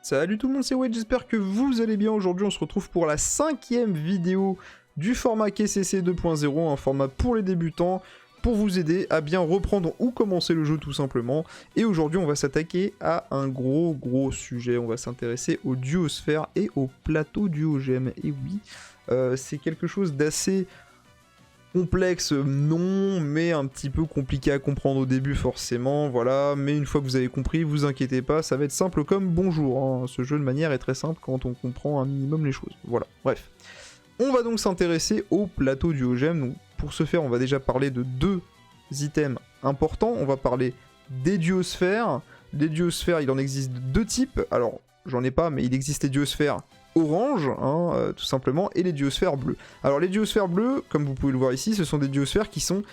Salut tout le monde, c'est Wade, j'espère que vous allez bien. Aujourd'hui on se retrouve pour la 5e vidéo du format KCC 2.0, un format pour les débutants, pour vous aider à bien reprendre ou commencer le jeu tout simplement. Et aujourd'hui on va s'attaquer à un gros sujet, on va s'intéresser aux duosphères et au plateau duogème. Et oui, c'est quelque chose d'assez complexe, non, mais un petit peu compliqué à comprendre au début forcément, voilà, mais une fois que vous avez compris, vous inquiétez pas, ça va être simple comme bonjour, hein. Ce jeu de manière est très simple quand on comprend un minimum les choses, voilà, bref. On va donc s'intéresser au plateau duogème, donc pour ce faire on va déjà parler de deux items importants, on va parler des duosphères. Les duosphères, il en existe deux types, alors j'en ai pas, mais il existe les duosphères orange, hein, tout simplement, et les duosphères bleues. Alors les duosphères bleues, comme vous pouvez le voir ici, ce sont des duosphères qui sont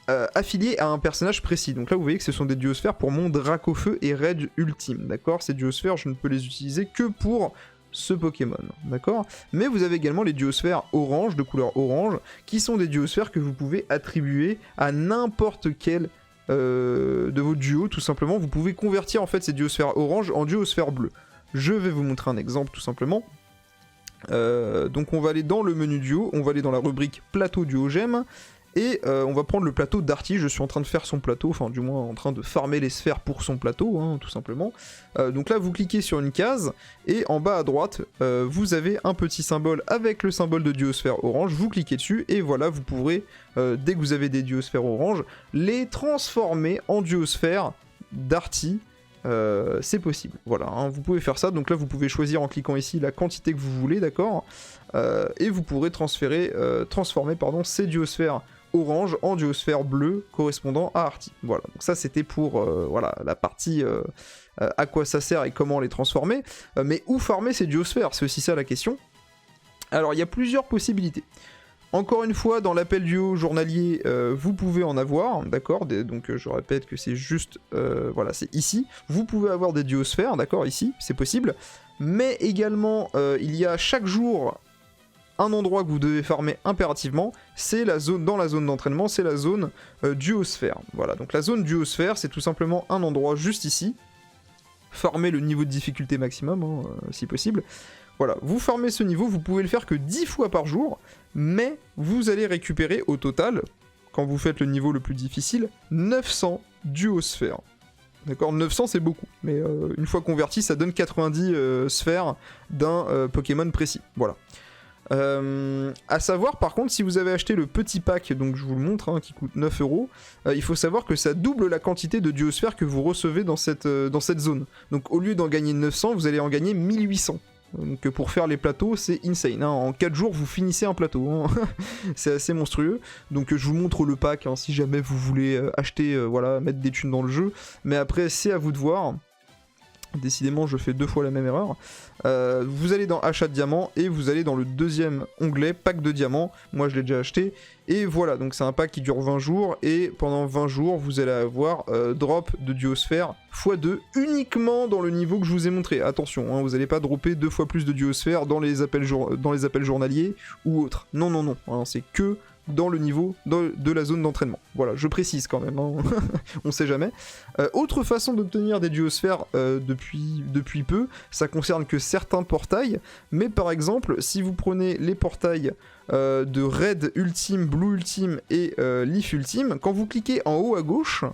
affiliées à un personnage précis. Donc là vous voyez que ce sont des duosphères pour mon Dracofeu et Raid ultime, d'accord. Ces duosphères, je ne peux les utiliser que pour ce Pokémon, d'accord. Mais vous avez également les duosphères orange, de couleur orange, qui sont des duosphères que vous pouvez attribuer à n'importe quel de vos duos, tout simplement. Vous pouvez convertir en fait ces duosphères orange en duosphères bleues. Je vais vous montrer un exemple tout simplement. Donc on va aller dans le menu duo, on va aller dans la rubrique plateau duogème, et on va prendre le plateau d'Arty. Je suis en train de faire son plateau, enfin du moins en train de farmer les sphères pour son plateau, hein, tout simplement. Donc là vous cliquez sur une case, et en bas à droite, vous avez un petit symbole avec le symbole de duosphère orange, vous cliquez dessus, et voilà, vous pourrez, dès que vous avez des duosphères orange, les transformer en duosphères d'Arty. C'est possible, voilà, hein, vous pouvez faire ça. Donc là vous pouvez choisir en cliquant ici la quantité que vous voulez, d'accord, et vous pourrez transformer ces duosphères orange en duosphères bleues correspondant à Arty. Voilà, donc ça c'était pour voilà, la partie à quoi ça sert et comment les transformer, mais où farmer ces duosphères, c'est aussi ça la question. Alors il y a plusieurs possibilités. Encore une fois, dans l'appel duo journalier, vous pouvez en avoir, d'accord. Donc je répète que c'est juste, voilà, c'est ici. Vous pouvez avoir des duosphères, d'accord, ici, c'est possible. Mais également, il y a chaque jour un endroit que vous devez farmer impérativement. C'est la zone, dans la zone d'entraînement, c'est la zone duosphère. Voilà, donc la zone duosphère, c'est tout simplement un endroit juste ici. Farmer le niveau de difficulté maximum, hein, si possible. Voilà, vous farmez ce niveau, vous pouvez le faire que 10 fois par jour, mais vous allez récupérer au total, quand vous faites le niveau le plus difficile, 900 duosphères. D'accord, 900 c'est beaucoup, mais une fois converti, ça donne 90 sphères d'un Pokémon précis. Voilà. À savoir par contre, si vous avez acheté le petit pack, donc je vous le montre, hein, qui coûte 9 €, il faut savoir que ça double la quantité de duosphères que vous recevez dans cette zone. Donc au lieu d'en gagner 900, vous allez en gagner 1800. Donc pour faire les plateaux, c'est insane, hein. En 4 jours, vous finissez un plateau, hein. C'est assez monstrueux. Donc je vous montre le pack, hein, si jamais vous voulez acheter, voilà, mettre des thunes dans le jeu. Mais après, c'est à vous de voir. Décidément, je fais 2 fois la même erreur. Vous allez dans achat de diamants et vous allez dans le deuxième onglet pack de diamants. Moi, je l'ai déjà acheté. Et voilà, donc c'est un pack qui dure 20 jours. Et pendant 20 jours, vous allez avoir drop de duosphère x2 uniquement dans le niveau que je vous ai montré. Attention, hein, vous n'allez pas dropper 2 fois plus de duosphère dans les appels journaliers ou autres. Non, non, non. Hein, c'est que dans le niveau de la zone d'entraînement. Voilà, je précise quand même, hein. On sait jamais. Autre façon d'obtenir des duosphères depuis peu, ça concerne que certains portails, mais par exemple, si vous prenez les portails de Red Ultime, Blue Ultime et Leaf Ultime, quand vous cliquez en haut à gauche,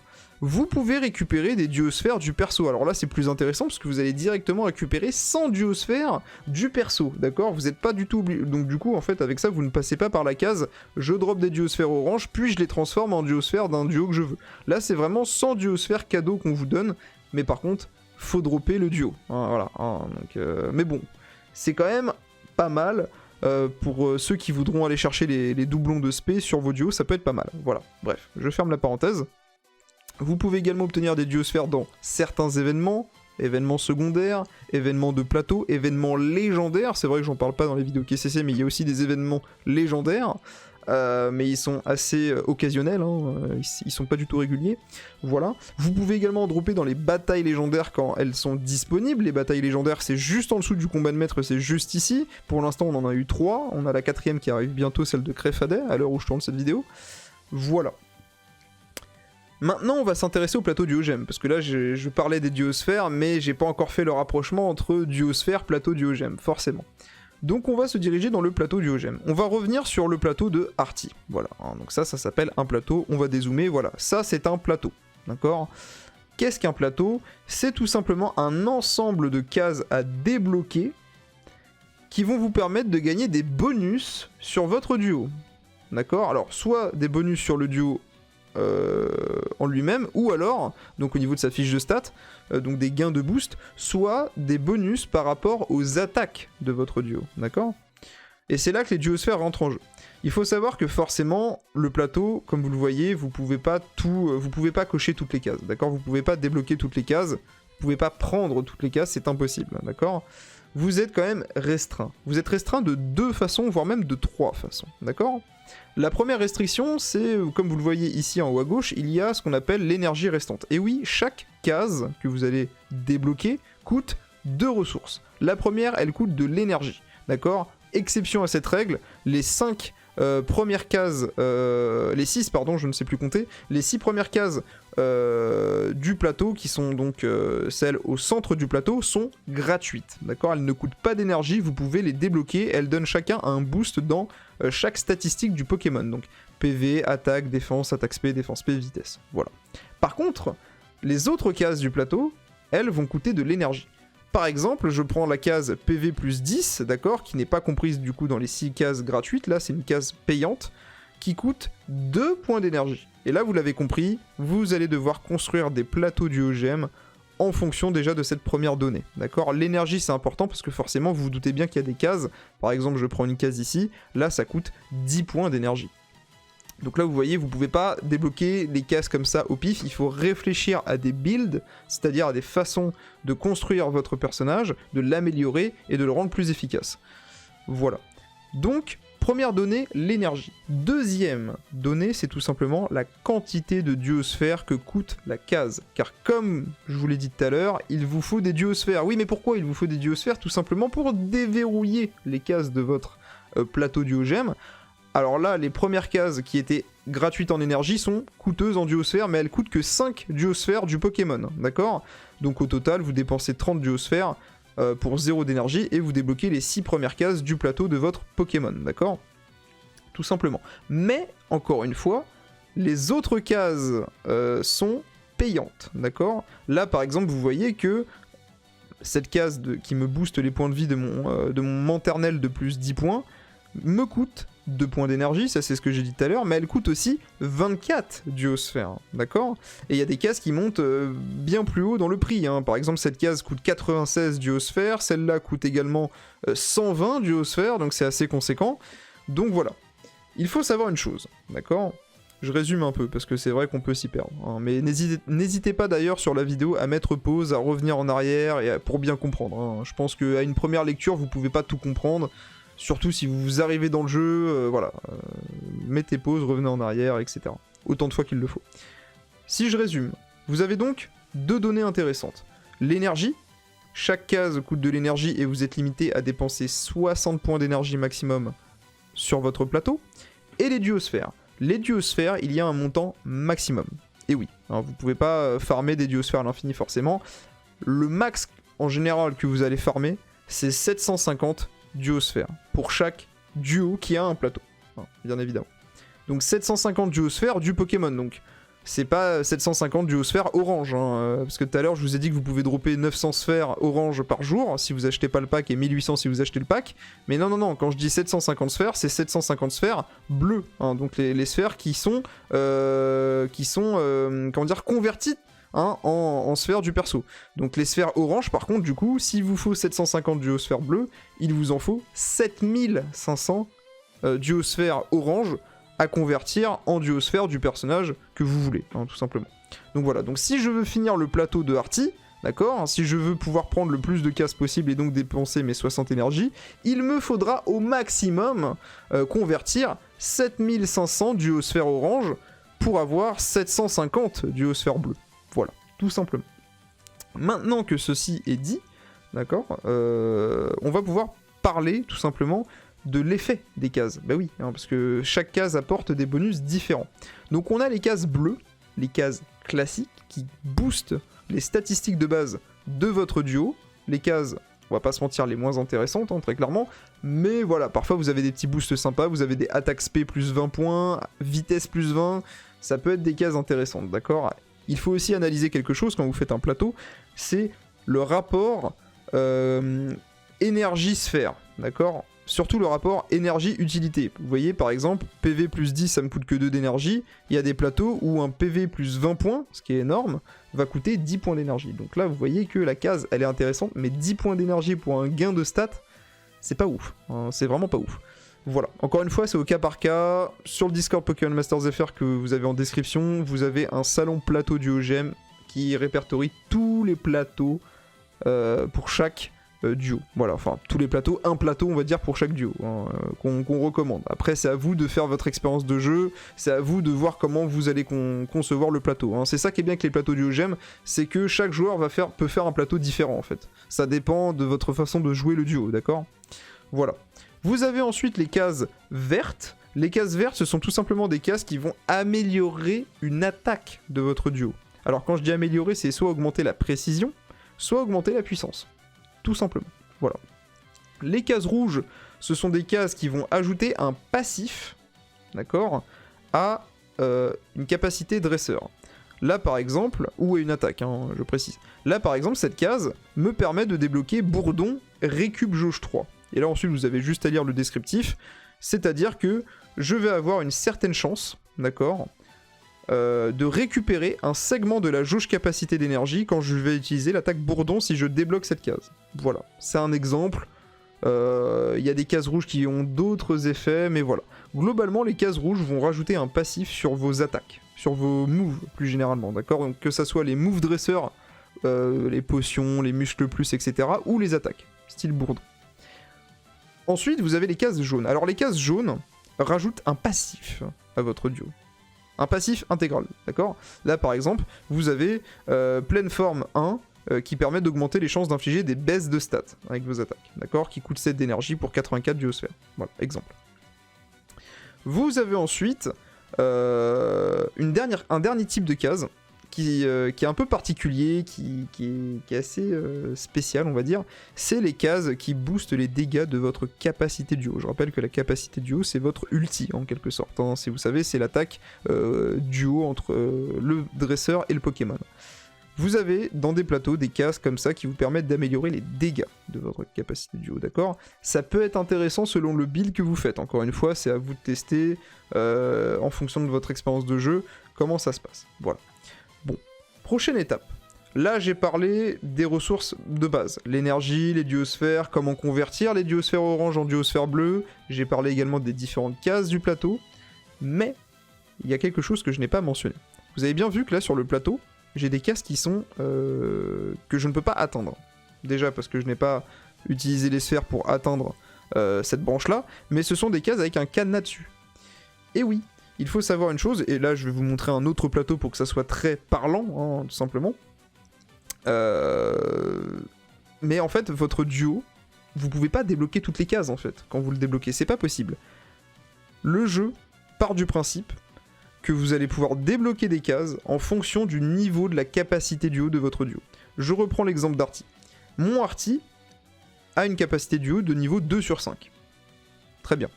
vous pouvez récupérer des duosphères du perso. Alors là, c'est plus intéressant parce que vous allez directement récupérer 100 duosphères du perso, d'accord. Vous n'êtes pas du tout obligé. Donc du coup, en fait, avec ça, vous ne passez pas par la case « je drop des duosphères orange, puis je les transforme en duosphères d'un duo que je veux ». Là, c'est vraiment 100 duosphères cadeaux qu'on vous donne, mais par contre, faut dropper le duo. Hein, voilà. Hein, donc, mais bon, c'est quand même pas mal. Pour ceux qui voudront aller chercher les doublons de spé sur vos duos, ça peut être pas mal. Voilà, bref, je ferme la parenthèse. Vous pouvez également obtenir des duosphères dans certains événements, événements secondaires, événements de plateau, événements légendaires. C'est vrai que j'en parle pas dans les vidéos KCC, mais il y a aussi des événements légendaires. Mais ils sont assez occasionnels, hein, ils sont pas du tout réguliers. Voilà. Vous pouvez également dropper dans les batailles légendaires quand elles sont disponibles. Les batailles légendaires, c'est juste en dessous du combat de maître, c'est juste ici. Pour l'instant, on en a eu 3. On a la 4ème qui arrive bientôt, celle de Créfadet, à l'heure où je tourne cette vidéo. Voilà. Maintenant, on va s'intéresser au plateau duogème, parce que là, je parlais des duosphères, mais j'ai pas encore fait le rapprochement entre duosphère, plateau duogème, forcément. Donc on va se diriger dans le plateau duogème. On va revenir sur le plateau de Arty. Voilà, hein, donc ça s'appelle un plateau, on va dézoomer, voilà. Ça, c'est un plateau, d'accord ? Qu'est-ce qu'un plateau ? C'est tout simplement un ensemble de cases à débloquer qui vont vous permettre de gagner des bonus sur votre duo. D'accord ? Alors, soit des bonus sur le duo en lui-même, ou alors, donc au niveau de sa fiche de stats, donc des gains de boost, soit des bonus par rapport aux attaques de votre duo. D'accord ? Et c'est là que les duosphères rentrent en jeu. Il faut savoir que forcément, le plateau, comme vous le voyez, vous pouvez pas cocher toutes les cases, d'accord ? Vous pouvez pas débloquer toutes les cases, vous pouvez pas prendre toutes les cases, c'est impossible, d'accord ? Vous êtes quand même restreint. Vous êtes restreint de 2 façons, voire même de 3 façons, d'accord ? La première restriction, c'est, comme vous le voyez ici en haut à gauche, il y a ce qu'on appelle l'énergie restante. Et oui, chaque case que vous allez débloquer coûte 2 ressources. La première, elle coûte de l'énergie, d'accord ? Exception à cette règle, les 5 premières cases, les 6 pardon, je ne sais plus compter, les 6 premières cases du plateau, qui sont donc celles au centre du plateau, sont gratuites, d'accord ? Elles ne coûtent pas d'énergie, vous pouvez les débloquer, elles donnent chacun un boost dans chaque statistique du Pokémon, donc PV, attaque, défense P, défense P, vitesse, voilà. Par contre, les autres cases du plateau, elles vont coûter de l'énergie. Par exemple, je prends la case PV plus 10, d'accord, qui n'est pas comprise du coup dans les 6 cases gratuites, là c'est une case payante, qui coûte 2 points d'énergie. Et là, vous l'avez compris, vous allez devoir construire des plateaux duogèmes en fonction déjà de cette première donnée, d'accord ? L'énergie c'est important parce que forcément, vous vous doutez bien qu'il y a des cases, par exemple je prends une case ici, là ça coûte 10 points d'énergie. Donc là vous voyez, vous pouvez pas débloquer les cases comme ça au pif, il faut réfléchir à des builds, c'est-à-dire à des façons de construire votre personnage, de l'améliorer et de le rendre plus efficace. Voilà. Donc, première donnée, l'énergie. Deuxième donnée, c'est tout simplement la quantité de duosphères que coûte la case. Car comme je vous l'ai dit tout à l'heure, il vous faut des duosphères. Oui, mais pourquoi il vous faut des duosphères ? Tout simplement pour déverrouiller les cases de votre plateau duogème. Alors là, les premières cases qui étaient gratuites en énergie sont coûteuses en duosphères, mais elles coûtent que 5 duosphères du Pokémon, d'accord ? Donc au total, vous dépensez 30 duosphères pour 0 d'énergie, et vous débloquez les 6 premières cases du plateau de votre Pokémon, d'accord ? Tout simplement. Mais, encore une fois, les autres cases sont payantes, d'accord ? Là, par exemple, vous voyez que cette case qui me booste les points de vie de mon Manternel de plus 10 points me coûte 2 points d'énergie, ça c'est ce que j'ai dit tout à l'heure, mais elle coûte aussi 24 duosphères, d'accord ? Et il y a des cases qui montent bien plus haut dans le prix, hein. Par exemple cette case coûte 96 duosphères, celle-là coûte également 120 duosphères, donc c'est assez conséquent. Donc voilà, il faut savoir une chose, d'accord ? Je résume un peu, parce que c'est vrai qu'on peut s'y perdre, hein. Mais n'hésitez pas d'ailleurs sur la vidéo à mettre pause, à revenir en arrière, et pour bien comprendre, hein. Je pense qu'à une première lecture, vous pouvez pas tout comprendre. Surtout si vous arrivez dans le jeu, voilà, mettez pause, revenez en arrière, etc. Autant de fois qu'il le faut. Si je résume, vous avez donc 2 données intéressantes. L'énergie, chaque case coûte de l'énergie et vous êtes limité à dépenser 60 points d'énergie maximum sur votre plateau. Et les duosphères. Les duosphères, il y a un montant maximum. Et oui, hein, vous pouvez pas farmer des duosphères à l'infini forcément. Le max en général que vous allez farmer, c'est 750 duosphères pour chaque duo qui a un plateau, hein, bien évidemment. Donc 750 duosphères du Pokémon, donc c'est pas 750 duosphères orange, hein, parce que tout à l'heure je vous ai dit que vous pouvez dropper 900 sphères orange par jour si vous achetez pas le pack et 1800 si vous achetez le pack, mais non, quand je dis 750 sphères, c'est 750 sphères bleues, hein, donc les sphères qui sont comment dire, converties, hein, en sphères du perso. Donc les sphères orange, par contre, du coup, s'il vous faut 750 duosphères bleues, il vous en faut 7500 duosphères orange à convertir en duosphères du personnage que vous voulez, hein, tout simplement. Donc voilà, donc si je veux finir le plateau de Arty, d'accord, si je veux pouvoir prendre le plus de cases possible et donc dépenser mes 60 énergies, il me faudra au maximum convertir 7500 duosphères orange pour avoir 750 duosphères bleues. Voilà, tout simplement. Maintenant que ceci est dit, d'accord, on va pouvoir parler tout simplement de l'effet des cases. Bah oui, hein, parce que chaque case apporte des bonus différents. Donc on a les cases bleues, les cases classiques qui boostent les statistiques de base de votre duo. Les cases, on va pas se mentir, les moins intéressantes, hein, très clairement. Mais voilà, parfois vous avez des petits boosts sympas, vous avez des attaques SP plus 20 points, vitesse plus 20, ça peut être des cases intéressantes, d'accord? Il faut aussi analyser quelque chose quand vous faites un plateau, c'est le rapport énergie-sphère, d'accord? Surtout le rapport énergie-utilité. Vous voyez, par exemple, PV plus 10, ça me coûte que 2 d'énergie. Il y a des plateaux où un PV plus 20 points, ce qui est énorme, va coûter 10 points d'énergie. Donc là, vous voyez que la case, elle est intéressante, mais 10 points d'énergie pour un gain de stats, c'est pas ouf. Hein, c'est vraiment pas ouf. Voilà. Encore une fois, c'est au cas par cas. Sur le Discord Pokémon Masters FR que vous avez en description, vous avez un salon plateau du OGM qui répertorie tous les plateaux pour chaque duo. Voilà, enfin tous les plateaux, un plateau on va dire pour chaque duo hein, qu'on recommande. Après c'est à vous de faire votre expérience de jeu, c'est à vous de voir comment vous allez concevoir le plateau. Hein. C'est ça qui est bien avec les plateaux du OGM, c'est que chaque joueur peut faire un plateau différent en fait. Ça dépend de votre façon de jouer le duo, d'accord? Voilà. Vous avez ensuite les cases vertes. Les cases vertes ce sont tout simplement des cases qui vont améliorer une attaque de votre duo. Alors quand je dis améliorer, c'est soit augmenter la précision, soit augmenter la puissance. Tout simplement. Voilà. Les cases rouges, ce sont des cases qui vont ajouter un passif, d'accord, à une capacité dresseur. Là par exemple, ou à une attaque, hein, je précise. Là par exemple, cette case me permet de débloquer Bourdon Récup Jauge 3. Et là ensuite, vous avez juste à lire le descriptif, c'est-à-dire que je vais avoir une certaine chance, d'accord, de récupérer un segment de la jauge capacité d'énergie quand je vais utiliser l'attaque Bourdon si je débloque cette case. Voilà, c'est un exemple. Il y a des cases rouges qui ont d'autres effets, mais voilà. Globalement, les cases rouges vont rajouter un passif sur vos attaques, sur vos moves plus généralement, d'accord? Donc que ça soit les moves dresseurs, les potions, les muscles plus, etc., ou les attaques, style Bourdon. Ensuite, vous avez les cases jaunes. Alors les cases jaunes rajoutent un passif à votre duo. Un passif intégral, d'accord? Là par exemple, vous avez pleine forme 1 qui permet d'augmenter les chances d'infliger des baisses de stats avec vos attaques, d'accord? Qui coûte 7 d'énergie pour 84 duosphères. Voilà, exemple. Vous avez ensuite un dernier type de case qui est un peu particulier, qui est assez spécial, on va dire. C'est les cases qui boostent les dégâts de votre capacité duo. Je rappelle que la capacité duo, c'est votre ulti, en quelque sorte. Hein. Si vous savez, c'est l'attaque duo entre le dresseur et le Pokémon. Vous avez dans des plateaux des cases comme ça qui vous permettent d'améliorer les dégâts de votre capacité duo, d'accord? Ça peut être intéressant selon le build que vous faites. Encore une fois, c'est à vous de tester en fonction de votre expérience de jeu, comment ça se passe. Voilà. Bon, prochaine étape. Là, j'ai parlé des ressources de base. L'énergie, les duosphères, comment convertir les duosphères orange en duosphères bleues. J'ai parlé également des différentes cases du plateau. Mais, il y a quelque chose que je n'ai pas mentionné. Vous avez bien vu que là, sur le plateau, j'ai des cases qui sont... que je ne peux pas atteindre. Déjà, parce que je n'ai pas utilisé les sphères pour atteindre cette branche-là. Mais ce sont des cases avec un cadenas dessus. Et oui, il faut savoir une chose, et là je vais vous montrer un autre plateau pour que ça soit très parlant, hein, tout simplement. Mais en fait, votre duo, vous pouvez pas débloquer toutes les cases en fait, quand vous le débloquez, c'est pas possible. Le jeu part du principe que vous allez pouvoir débloquer des cases en fonction du niveau de la capacité duo de votre duo. Je reprends l'exemple d'Arty. Mon Arty a une capacité duo de niveau 2 sur 5. Très bien.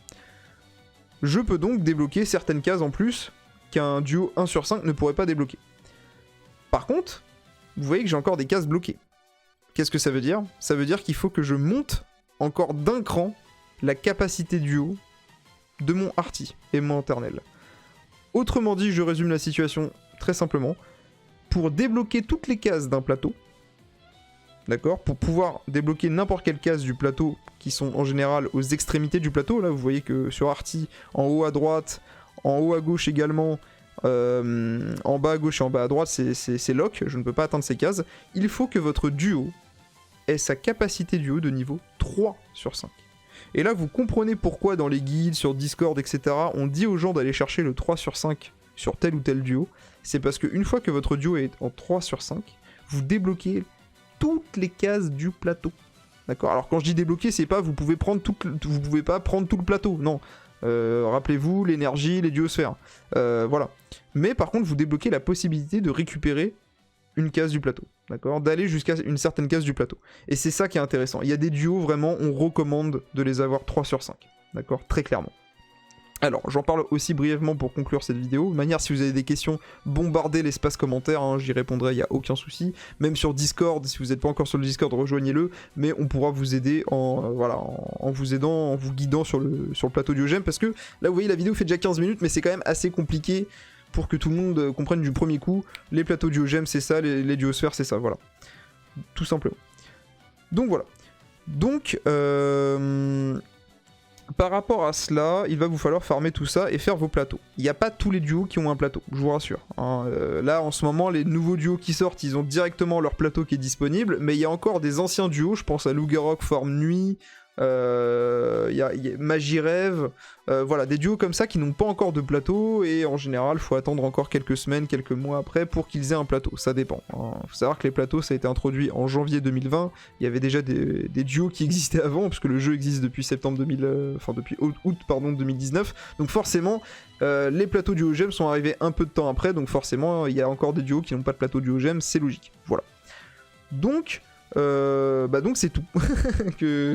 Je peux donc débloquer certaines cases en plus qu'un duo 1 sur 5 ne pourrait pas débloquer. Par contre, vous voyez que j'ai encore des cases bloquées. Qu'est-ce que ça veut dire? Ça veut dire qu'il faut que je monte encore d'un cran la capacité duo de mon Arty et mon Internel. Autrement dit, je résume la situation très simplement. Pour débloquer toutes les cases d'un plateau, d'accord, pour pouvoir débloquer n'importe quelle case du plateau qui sont en général aux extrémités du plateau, là vous voyez que sur Arty, en haut à droite, en haut à gauche également, en bas à gauche et en bas à droite c'est lock, je ne peux pas atteindre ces cases. Il faut que votre duo ait sa capacité duo de niveau 3 sur 5. Et là vous comprenez pourquoi dans les guides, sur Discord, etc. on dit aux gens d'aller chercher le 3 sur 5 sur tel ou tel duo. C'est parce qu'une fois que votre duo est en 3 sur 5, vous débloquez toutes les cases du plateau. D'accord? Alors quand je dis débloquer, c'est pas vous pouvez pas prendre tout le plateau. Non. Rappelez-vous, l'énergie, les duosphères. Voilà. Mais par contre, vous débloquez la possibilité de récupérer une case du plateau, d'accord, d'aller jusqu'à une certaine case du plateau. Et c'est ça qui est intéressant. Il y a des duos, vraiment, on recommande de les avoir 3 sur 5, d'accord, très clairement. Alors, j'en parle aussi brièvement pour conclure cette vidéo. De manière, si vous avez des questions, bombardez l'espace commentaire, hein, j'y répondrai, il n'y a aucun souci. Même sur Discord, si vous n'êtes pas encore sur le Discord, rejoignez-le, mais on pourra vous aider en, voilà, en vous aidant, en vous guidant sur le plateau Duogem, parce que là, vous voyez, la vidéo fait déjà 15 minutes, mais c'est quand même assez compliqué pour que tout le monde comprenne du premier coup. Les plateaux Duogem, c'est ça, les duosphères, c'est ça, voilà. Tout simplement. Donc voilà. Donc, par rapport à cela, il va vous falloir farmer tout ça et faire vos plateaux. Il n'y a pas tous les duos qui ont un plateau, je vous rassure. Hein. Là, en ce moment, les nouveaux duos qui sortent, ils ont directement leur plateau qui est disponible, mais il y a encore des anciens duos, je pense à Lugarok, Forme Nuit, y a Magie Rêve, voilà, des duos comme ça qui n'ont pas encore de plateau, et en général, il faut attendre encore quelques semaines, quelques mois après pour qu'ils aient un plateau, ça dépend. Hein. Faut savoir que les plateaux, ça a été introduit en janvier 2020, il y avait déjà des duos qui existaient avant, puisque le jeu existe depuis depuis août 2019, donc forcément, les plateaux Duogem sont arrivés un peu de temps après, donc forcément, il y a encore des duos qui n'ont pas de plateau Duogem, c'est logique, voilà. Donc c'est tout.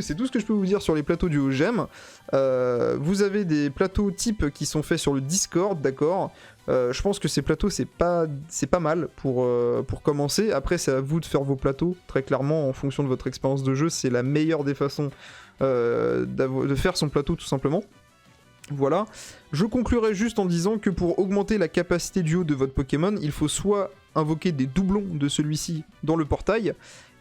C'est tout ce que je peux vous dire sur les plateaux Duogem. Vous avez des plateaux types qui sont faits sur le Discord, d'accord. Je pense que ces plateaux c'est pas mal pour commencer. Après c'est à vous de faire vos plateaux, très clairement en fonction de votre expérience de jeu, c'est la meilleure des façons de faire son plateau tout simplement. Voilà. Je conclurai juste en disant que pour augmenter la capacité duo de votre Pokémon, il faut soit invoquer des doublons de celui-ci dans le portail,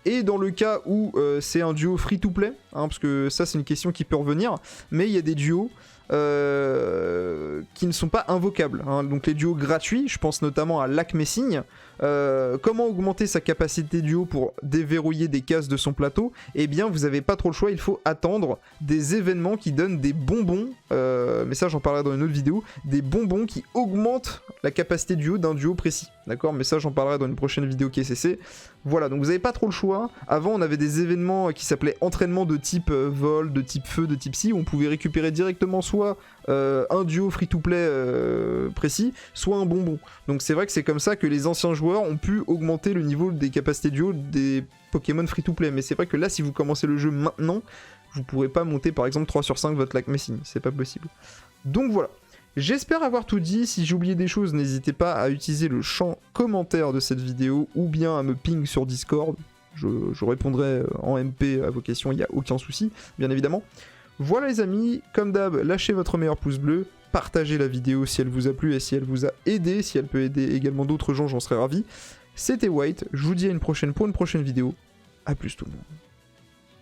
et dans le cas où c'est un duo free-to-play, hein, parce que ça c'est une question qui peut revenir, mais il y a des duos qui ne sont pas invocables, hein. Donc les duos gratuits, je pense notamment à Lac Messigne. Comment augmenter sa capacité duo pour déverrouiller des cases de son plateau? Eh bien vous n'avez pas trop le choix, il faut attendre des événements qui donnent des bonbons, mais ça j'en parlerai dans une autre vidéo, des bonbons qui augmentent la capacité duo d'un duo précis, d'accord, mais ça j'en parlerai dans une prochaine vidéo KCC. Voilà, donc vous n'avez pas trop le choix. Avant on avait des événements qui s'appelaient entraînement de type vol, de type feu, de type si, où on pouvait récupérer directement soit un duo free-to-play précis, soit un bonbon. Donc c'est vrai que c'est comme ça que les anciens joueurs ont pu augmenter le niveau des capacités duo des Pokémon free-to-play. Mais c'est vrai que là, si vous commencez le jeu maintenant, vous pourrez pas monter par exemple 3 sur 5 votre Lac Messigne, c'est pas possible. Donc voilà. J'espère avoir tout dit. Si j'ai oublié des choses, n'hésitez pas à utiliser le champ commentaire de cette vidéo ou bien à me ping sur Discord. Je répondrai en MP à vos questions, il n'y a aucun souci, bien évidemment. Voilà les amis, comme d'hab, lâchez votre meilleur pouce bleu, partagez la vidéo si elle vous a plu et si elle vous a aidé, si elle peut aider également d'autres gens, j'en serais ravi. C'était White, je vous dis à une prochaine pour une prochaine vidéo. A plus tout le monde.